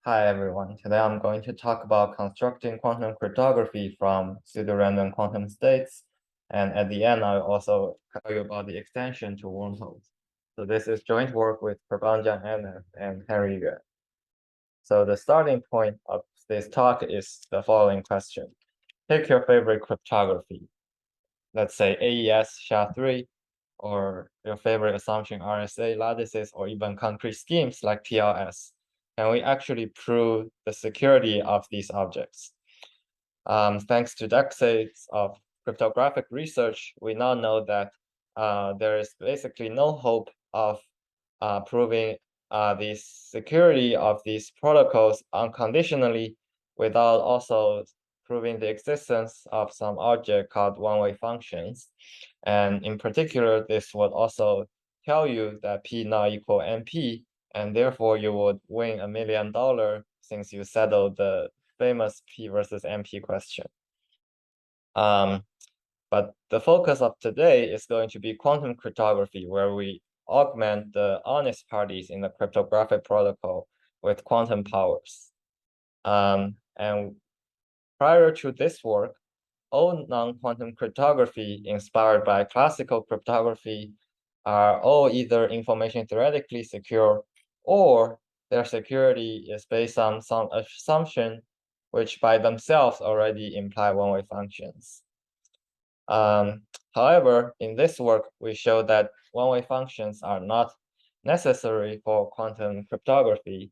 Hi everyone. Today I'm going to talk about constructing quantum cryptography from pseudorandom quantum states. And at the end, I'll also tell you about the extension to wormholes. So this is joint work with Prabhanjan, Ananth, and Yuen. So the starting point of this talk is the following question. Pick your favorite cryptography. Let's say AES SHA-3, or your favorite assumption RSA lattices, or even concrete schemes like PRFS. Can we actually prove the security of these objects? Thanks to decades of cryptographic research, we now know that there is basically no hope of proving the security of these protocols unconditionally without also proving the existence of some object called one-way functions. And in particular, this would also tell you that P not equal NP, and therefore you would win $1 million since you settled the famous P versus NP question. But the focus of today is going to be quantum cryptography, where we augment the honest parties in the cryptographic protocol with quantum powers. And prior to this work, all non-quantum cryptography inspired by classical cryptography are all either information theoretically secure, or their security is based on some assumption which by themselves already imply one-way functions. However, in this work, we show that one-way functions are not necessary for quantum cryptography.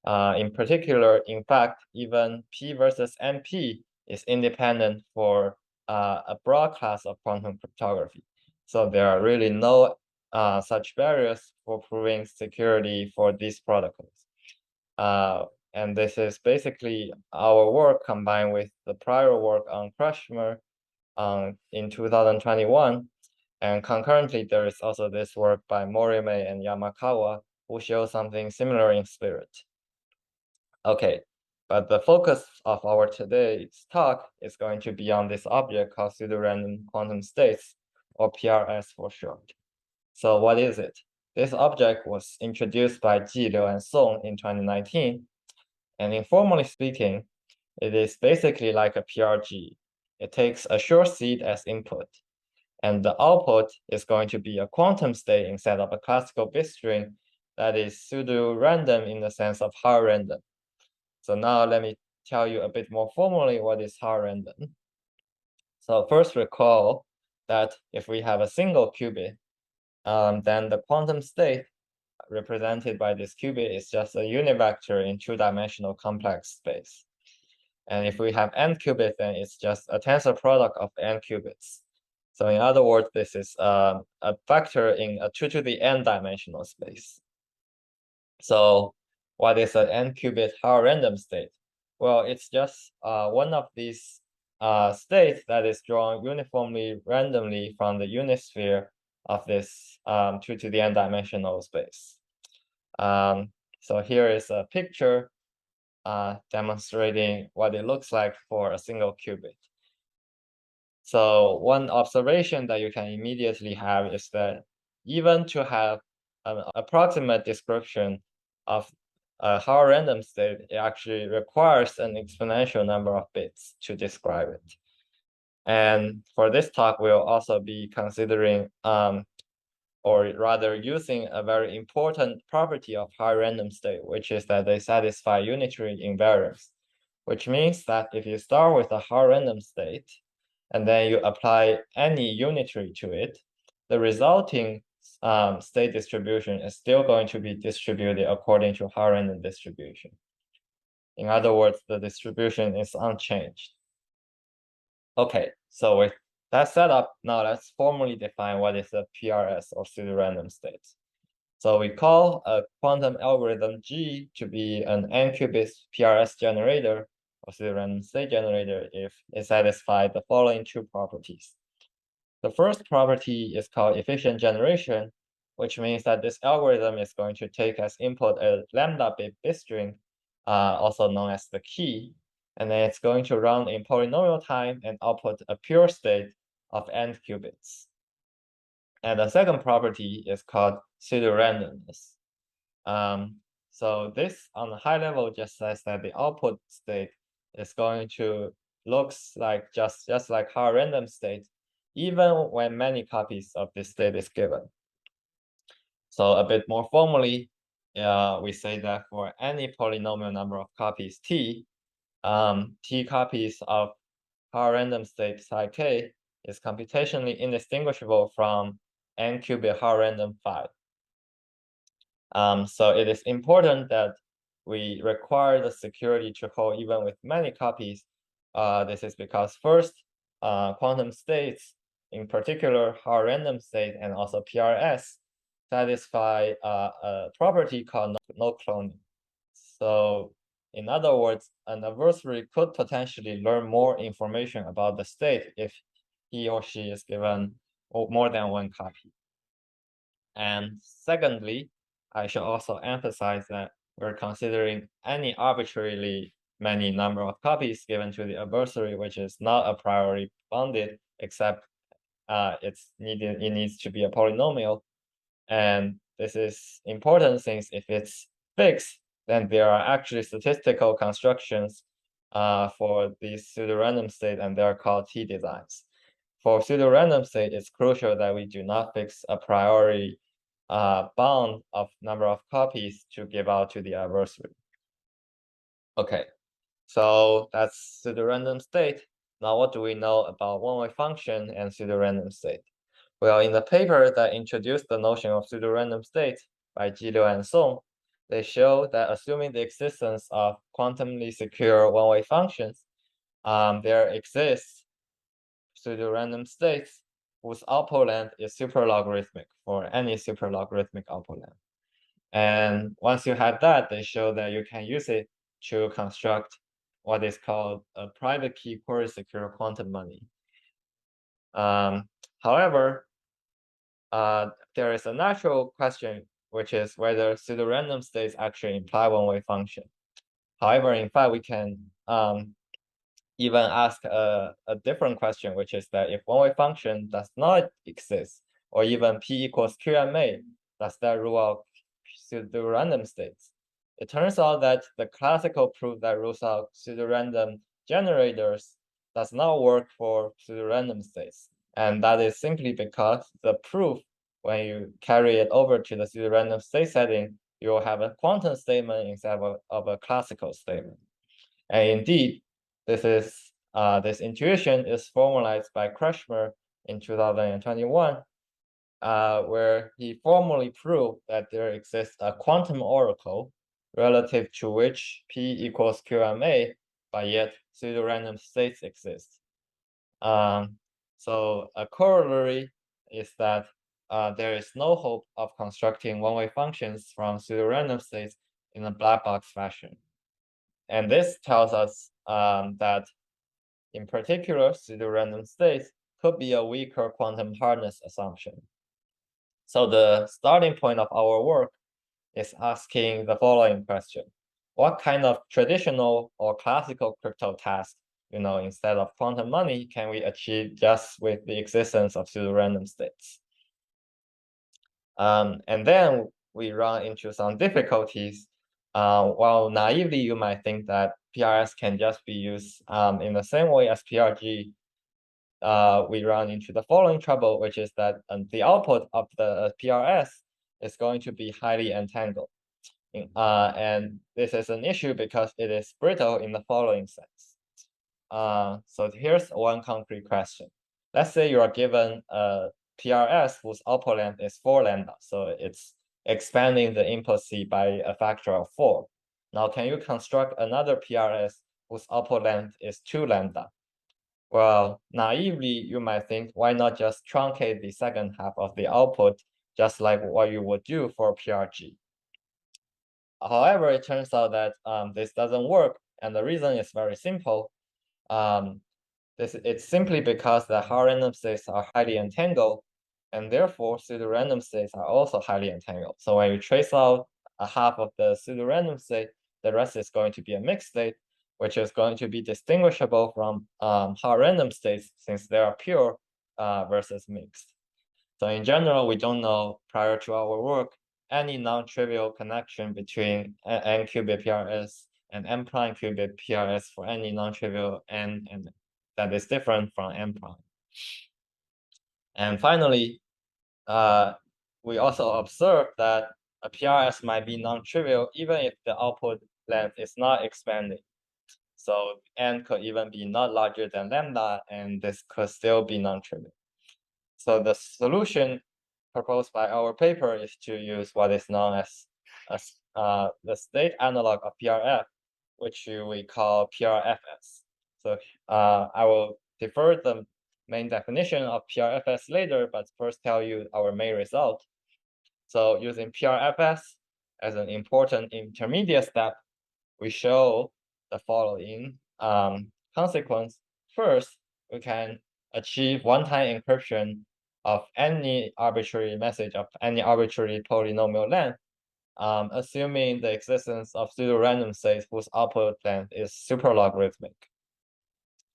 In particular, in fact, even P versus NP is independent for a broad class of quantum cryptography. So there are really no such barriers for proving security for these protocols. And this is basically our work combined with the prior work on Kretschmer in 2021. And concurrently, there is also this work by Morime and Yamakawa, who show something similar in spirit. Okay, but the focus of our today's talk is going to be on this object called pseudorandom quantum states, or PRS for short. So what is it? This object was introduced by Ji, Liu, and Song in 2019. And informally speaking, it is basically like a PRG. It takes a short seed as input, and the output is going to be a quantum state instead of a classical bit string that is pseudo-random in the sense of Haar-random. So now let me tell you a bit more formally what is Haar-random. So first recall that if we have a single qubit, then the quantum state represented by this qubit is just a unit vector in two-dimensional complex space. And if we have n qubits, then it's just a tensor product of n qubits. So in other words, this is a vector in a 2 to the n dimensional space. So what is an n-qubit Haar-random state? Well, it's just one of these states that is drawn uniformly randomly from the unit sphere of this 2 to the n dimensional space. So here is a picture demonstrating what it looks like for a single qubit. So one observation that you can immediately have is that even to have an approximate description of a Haar-random state, it actually requires an exponential number of bits to describe it. And for this talk, we'll also be considering, or rather using a very important property of Haar-random state, which is that they satisfy unitary invariance, which means that if you start with a Haar-random state, and then you apply any unitary to it, the resulting state distribution is still going to be distributed according to Haar-random distribution. In other words, the distribution is unchanged. Okay, so with that setup, now let's formally define what is a PRS, or pseudo-random state. So we call a quantum algorithm G to be an n-qubit PRS generator, or pseudo-random state generator, if it satisfies the following two properties. The first property is called efficient generation, which means that this algorithm is going to take as input a lambda bit string, also known as the key, and then it's going to run in polynomial time and output a pure state of n qubits. And the second property is called pseudo-randomness. So this on a high level just says that the output state is going to looks like just like Haar-random state, even when many copies of this state is given. So a bit more formally, we say that for any polynomial number of copies t, t copies of Haar-random state psi k is computationally indistinguishable from n qubit Haar-random 5. So it is important that we require the security to hold even with many copies. This is because first, quantum states, in particular Haar-random state and also PRS, satisfy a property called no cloning. So in other words, an adversary could potentially learn more information about the state if he or she is given more than one copy. And secondly, I should also emphasize that we're considering any arbitrarily many number of copies given to the adversary, which is not a priori bounded, except it needs to be a polynomial. And this is important since if it's fixed, then there are actually statistical constructions for these pseudorandom state, and they're called T designs. For pseudorandom state, it's crucial that we do not fix a priori bound of number of copies to give out to the adversary. Okay, so that's pseudorandom state. Now, what do we know about one-way function and pseudorandom state? Well, in the paper that introduced the notion of pseudorandom state by Luowen and Song, they show that assuming the existence of quantumly secure one-way functions, there exists pseudorandom states whose output length is superlogarithmic for any superlogarithmic output length. And once you have that, they show that you can use it to construct what is called a private key query secure quantum money. However, there is a natural question, which is whether pseudorandom states actually imply one-way function. However, in fact, we can even ask a different question, which is that if one-way function does not exist, or even p equals QMA, does that rule out pseudorandom states? It turns out that the classical proof that rules out pseudorandom generators does not work for pseudorandom states. And that is simply because the proof, when you carry it over to the pseudorandom state setting, you will have a quantum statement instead of a classical statement. And indeed, this intuition is formalized by Kretschmer in 2021, where he formally proved that there exists a quantum oracle relative to which P equals QMA, but yet pseudorandom states exist. So a corollary is that there is no hope of constructing one-way functions from pseudorandom states in a black box fashion. And this tells us that, in particular, pseudorandom states could be a weaker quantum hardness assumption. So the starting point of our work is asking the following question. What kind of traditional or classical crypto task, instead of quantum money, can we achieve just with the existence of pseudorandom states? And then we run into some difficulties. While naively, you might think that PRS can just be used in the same way as PRG. We run into the following trouble, which is that the output of the PRS is going to be highly entangled. And this is an issue because it is brittle in the following sense. So here's one concrete question. Let's say you are given a PRS whose output length is 4 lambda, so it's expanding the implicit by a factor of 4. Now, can you construct another PRS whose output length is 2 lambda? Well, naively, you might think, why not just truncate the second half of the output, just like what you would do for PRG? However, it turns out that this doesn't work, and the reason is very simple. It's simply because the Haar-random states are highly entangled, and therefore pseudorandom states are also highly entangled. So when you trace out a half of the pseudorandom state, the rest is going to be a mixed state, which is going to be distinguishable from Haar-random states since they are pure versus mixed. So in general, we don't know prior to our work any non-trivial connection between n qubit PRS and n prime qubit PRS for any non-trivial n and that is different from n prime. And finally, we also observe that a PRS might be non-trivial even if the output length is not expanding. So n could even be not larger than lambda, and this could still be non-trivial. So the solution proposed by our paper is to use what is known as the state analog of PRF, which we call PRFS. So I will defer the main definition of PRFS later, but first tell you our main result. So using PRFS as an important intermediate step, we show the following consequence. First, we can achieve one-time encryption of any arbitrary message of any arbitrary polynomial length, assuming the existence of pseudorandom states whose output length is superlogarithmic.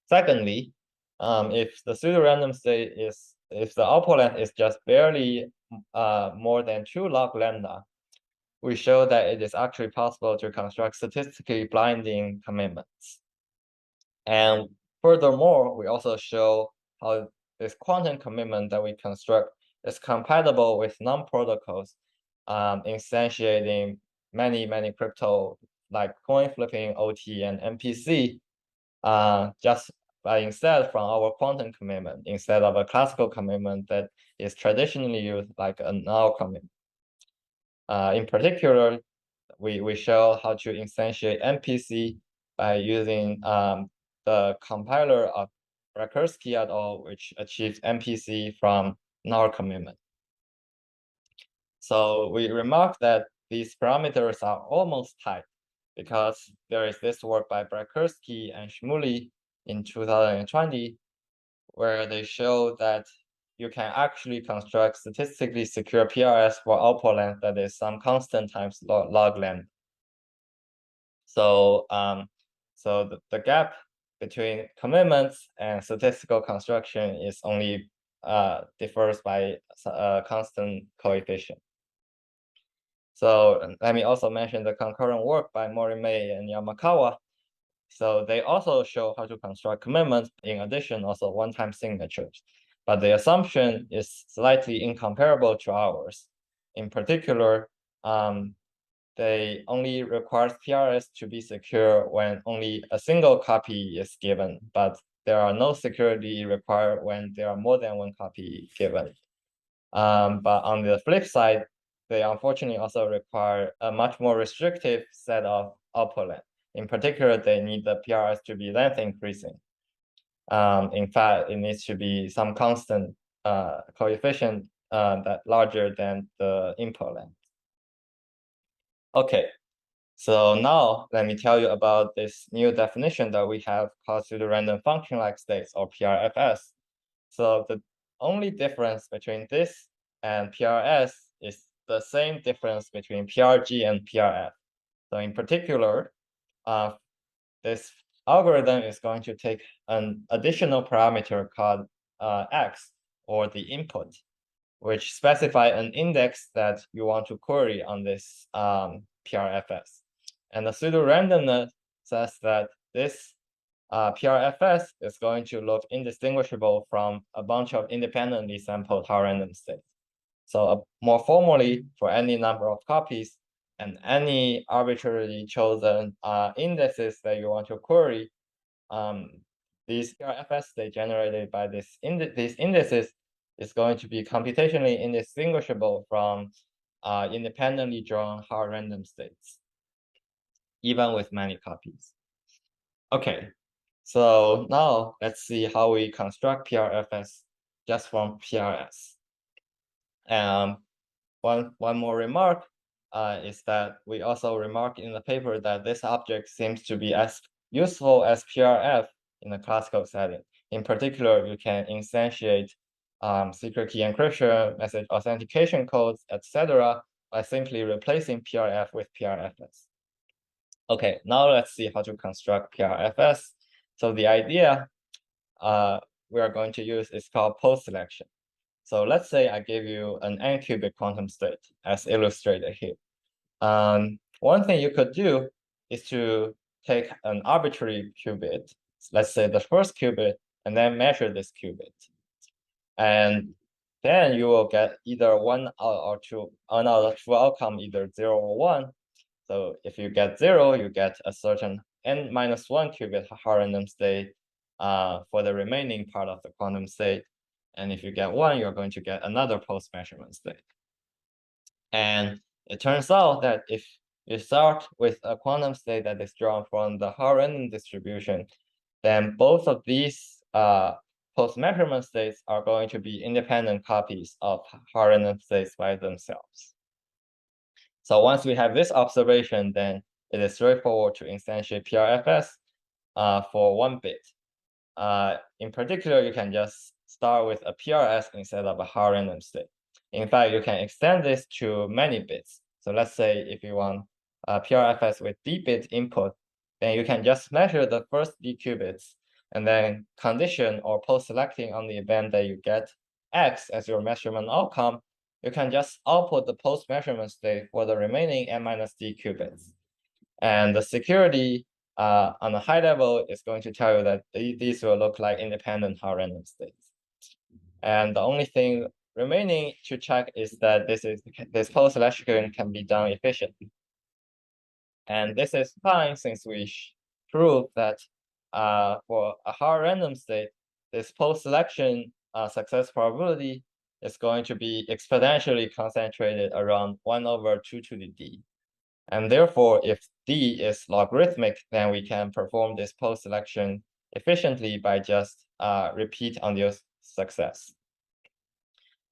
Secondly, if the pseudorandom state is, if the output length is just barely more than 2 log lambda, we show that it is actually possible to construct statistically blinding commitments. And furthermore, we also show how this quantum commitment that we construct is compatible with non-protocols, instantiating many crypto like coin flipping, OT, and MPC, just by instead from our quantum commitment instead of a classical commitment that is traditionally used like a Naor commitment. In particular, we show how to instantiate MPC by using the compiler of Brzezinski et al., which achieves MPC from Naor commitment. So we remark that these parameters are almost tight because there is this work by Brzezinski and Shmuley in 2020, where they show that you can actually construct statistically secure PRS for output length that is some constant times log length. So, the gap between commitments and statistical construction is only differs by a constant coefficient. So let me also mention the concurrent work by Mori-May and Yamakawa. So they also show how to construct commitments, in addition also one-time signatures. But the assumption is slightly incomparable to ours. In particular, they only require PRS to be secure when only a single copy is given, but there are no security required when there are more than one copy given. But on the flip side, they unfortunately also require a much more restrictive set of output length. In particular, they need the PRS to be length increasing. In fact, it needs to be some constant coefficient that larger than the input length. Okay, so now let me tell you about this new definition that we have called pseudorandom function-like states, or PRFS. So the only difference between this and PRS is the same difference between PRG and PRF. So in particular, this algorithm is going to take an additional parameter called X, or the input, which specify an index that you want to query on this PRFS. And the pseudo-randomness says that this PRFS is going to look indistinguishable from a bunch of independently sampled Haar-random states. So more formally, for any number of copies and any arbitrarily chosen indices that you want to query, these PRFS they generated by these indices is going to be computationally indistinguishable from independently drawn Haar-random states, even with many copies. Okay, so now let's see how we construct PRFS just from PRS. One more remark is that we also remark in the paper that this object seems to be as useful as PRF in a classical setting. In particular, you can instantiate secret key encryption, message authentication codes, etc., by simply replacing PRF with PRFS. Okay, now let's see how to construct PRFS. So the idea we are going to use is called post-selection. So let's say I give you an n-qubit quantum state as illustrated here. One thing you could do is to take an arbitrary qubit, let's say the first qubit, and then measure this qubit. And then you will get either one or two, another true outcome, either 0 or 1. So if you get 0, you get a certain n-1 qubit Haar-random state for the remaining part of the quantum state. And if you get 1, you're going to get another post-measurement state. And it turns out that if you start with a quantum state that is drawn from the Haar-random distribution, then both of these post-measurement states are going to be independent copies of Haar-random states by themselves. So once we have this observation, then it is straightforward to instantiate PRFS for 1 bit. In particular, you can just start with a PRS instead of a Haar-random state. In fact, you can extend this to many bits. So let's say if you want a PRFS with d-bit input, then you can just measure the first d qubits and then condition or post-selecting on the event that you get X as your measurement outcome. You can just output the post-measurement state for the remaining n-d qubits. And the security on a high level is going to tell you that these will look like independent Haar-random states. And the only thing remaining to check is that this post-selection can be done efficiently. And this is fine since we proved that for a Haar-random state, this post-selection success probability is going to be exponentially concentrated around 1/2 to the d. And therefore, if d is logarithmic, then we can perform this post-selection efficiently by just repeat on the success.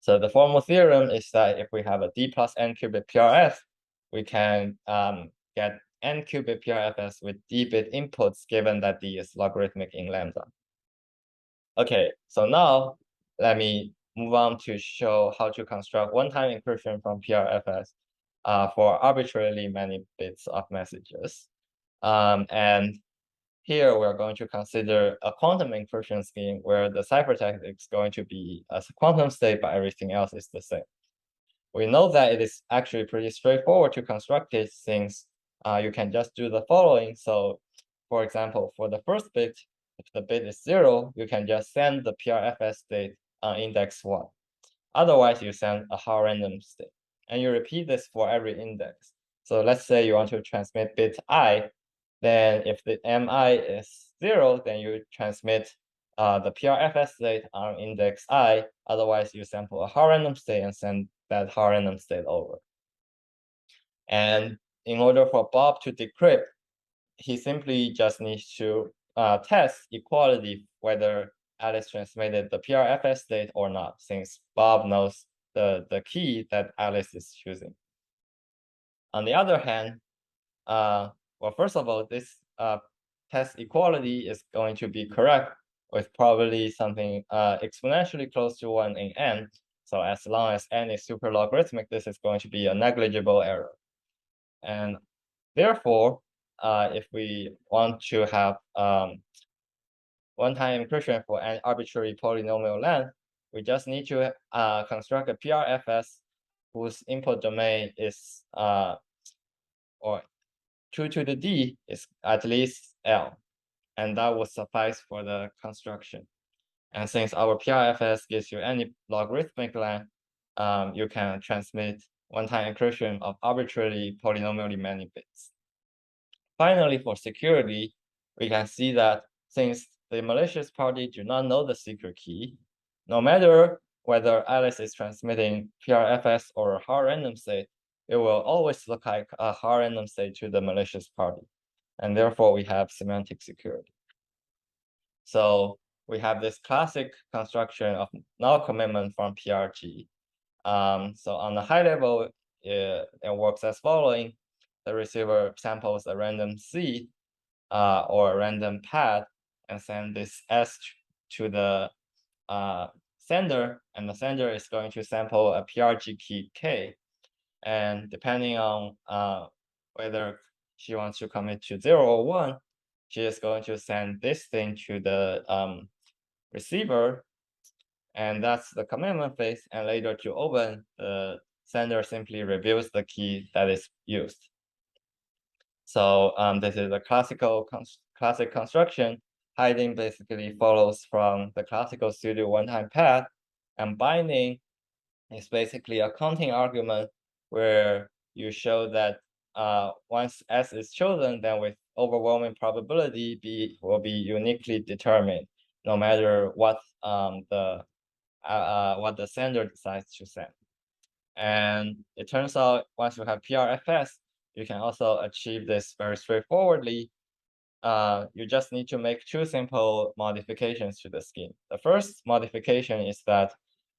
So the formal theorem is that if we have a d plus n qubit PRF, we can get n qubit PRFS with d-bit inputs given that d is logarithmic in lambda. Okay, so now let me move on to show how to construct one-time encryption from PRFS for arbitrarily many bits of messages. And here we're going to consider a quantum encryption scheme where the ciphertext is going to be a quantum state, but everything else is the same. We know that it is actually pretty straightforward to construct it since you can just do the following. So for example, for the first bit, if the bit is 0, you can just send the PRFS state on index 1. Otherwise, you send a Haar-random state. And you repeat this for every index. So let's say you want to transmit bit I, then if the MI is 0, then you transmit the PRFS state on index I. Otherwise, you sample a Haar-random state and send that Haar-random state over. And in order for Bob to decrypt, he simply just needs to test equality whether Alice transmitted the PRFS state or not, since Bob knows the key that Alice is choosing. On the other hand, well, first of all, this test equality is going to be correct with probably something exponentially close to 1 in n. So as long as n is super logarithmic, this is going to be a negligible error. And therefore, if we want to have one-time encryption for an arbitrary polynomial length, we just need to construct a PRFS whose input domain is or 2 to the d is at least L, and that would suffice for the construction. And since our PRFS gives you any logarithmic length, you can transmit one-time encryption of arbitrarily polynomially many bits. Finally, for security, we can see that since the malicious party do not know the secret key, no matter whether Alice is transmitting PRFS or a Haar-random state, it will always look like a Haar-random state to the malicious party. And therefore, we have semantic security. So we have this classic construction of null commitment from PRG. So on the high level, it works as following. The receiver samples a random seed or a random pad and send this S to the sender, and the sender is going to sample a PRG key K. And depending on whether she wants to commit to 0 or 1, she is going to send this thing to the receiver. And that's the commitment phase. And later to open, the sender simply reveals the key that is used. So this is a classic construction. Hiding basically follows from the classical pseudo one-time path, and binding is basically a counting argument where you show that once S is chosen, then with overwhelming probability, B will be uniquely determined, no matter what the sender decides to send. And it turns out once you have PRFS, you can also achieve this very straightforwardly. You just need to make two simple modifications to the scheme. The first modification is that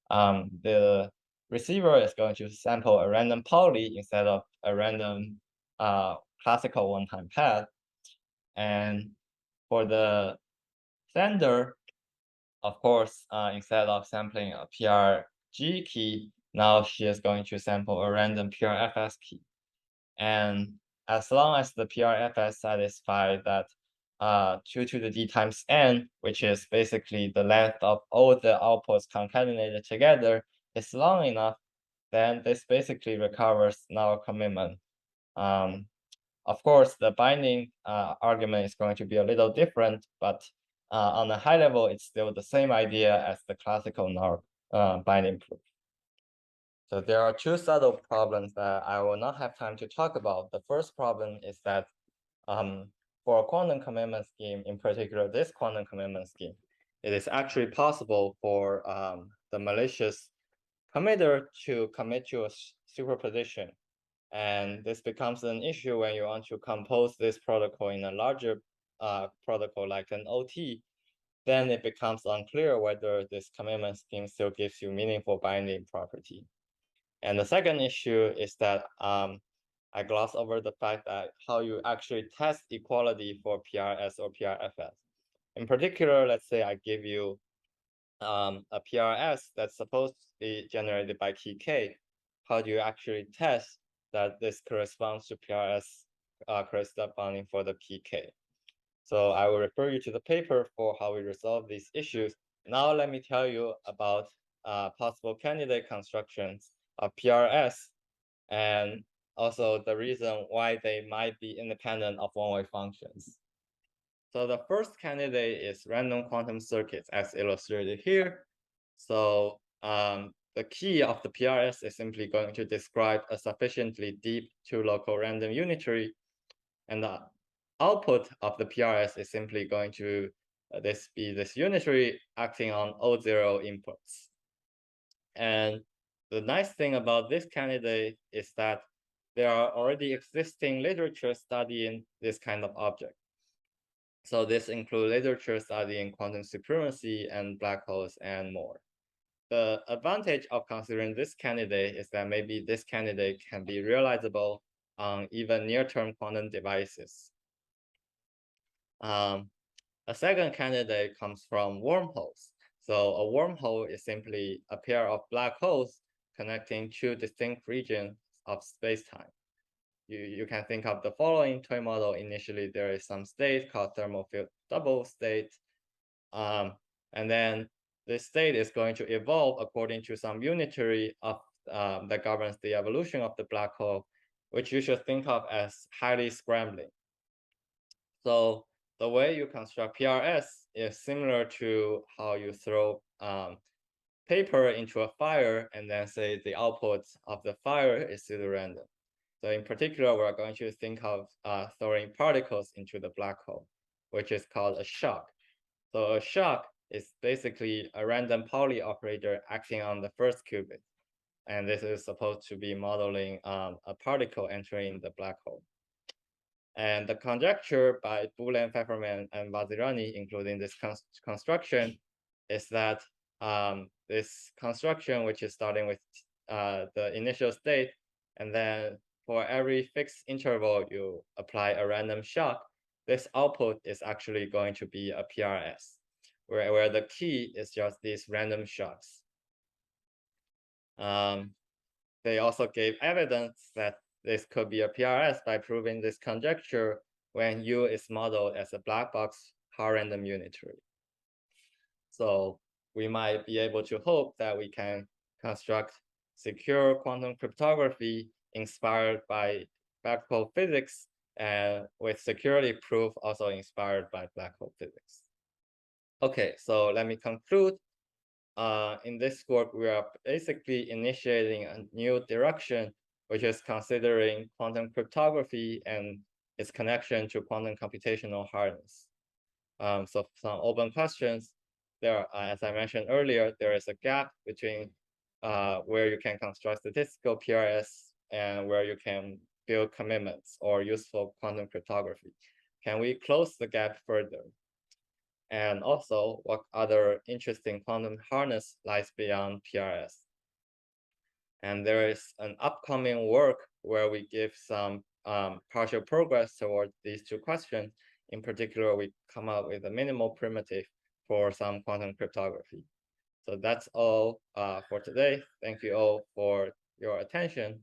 the receiver is going to sample a random poly instead of a random classical one-time path. And for the sender, of course, instead of sampling a PRG key, now she is going to sample a random PRFS key. And as long as the PRFS satisfies that 2 to the d times n, which is basically the length of all the outputs concatenated together, is long enough, then this basically recovers Naor commitment. Of course, the binding argument is going to be a little different, but on a high level, it's still the same idea as the classical Naor binding proof. So there are two subtle problems that I will not have time to talk about. The first problem is that for a quantum commitment scheme, in particular this quantum commitment scheme, it is actually possible for the malicious committer to commit to a superposition. And this becomes an issue when you want to compose this protocol in a larger protocol like an OT. Then it becomes unclear whether this commitment scheme still gives you meaningful binding property. And the second issue is that I gloss over the fact that how you actually test equality for PRS or PRFS. In particular, let's say I give you a PRS that's supposed to be generated by key K. How do you actually test that this corresponds to PRS corresponding for the key K? So I will refer you to the paper for how we resolve these issues. Now let me tell you about possible candidate constructions of PRS and also the reason why they might be independent of one-way functions. So the first candidate is random quantum circuits as illustrated here. So the key of the PRS is simply going to describe a sufficiently deep two-local random unitary, and the output of the PRS is simply going to be this unitary acting on O0 inputs. And the nice thing about this candidate is that there are already existing literature studying this kind of object. So this includes literature studying quantum supremacy and black holes and more. The advantage of considering this candidate is that maybe this candidate can be realizable on even near-term quantum devices. A second candidate comes from wormholes. So a wormhole is simply a pair of black holes connecting two distinct regions of space-time. You can think of the following toy model. Initially, there is some state called thermal field double state. And then this state is going to evolve according to some unitary of that governs the evolution of the black hole, which you should think of as highly scrambling. So the way you construct PRS is similar to how you throw paper into a fire and then say the output of the fire is pseudorandom. So in particular, we're going to think of throwing particles into the black hole, which is called a shock. So a shock is basically a random Pauli operator acting on the first qubit. And this is supposed to be modeling a particle entering the black hole. And the conjecture by Boolean, Pfefferman, and Vazirani, including this construction, is that this construction, which is starting with the initial state, and then for every fixed interval, you apply a random shock, this output is actually going to be a PRS, where the key is just these random shocks. They also gave evidence that this could be a PRS by proving this conjecture when U is modeled as a black box Haar-random unitary. So we might be able to hope that we can construct secure quantum cryptography inspired by black hole physics and with security proof also inspired by black hole physics. Okay, so let me conclude. In this work, we are basically initiating a new direction, which is considering quantum cryptography and its connection to quantum computational hardness. So some open questions. There, as I mentioned earlier, there is a gap between where you can construct statistical PRS and where you can build commitments or useful quantum cryptography. Can we close the gap further? And also, what other interesting quantum harness lies beyond PRS? And there is an upcoming work where we give some partial progress toward these two questions. In particular, we come up with a minimal primitive for some quantum cryptography. So that's all for today. Thank you all for your attention.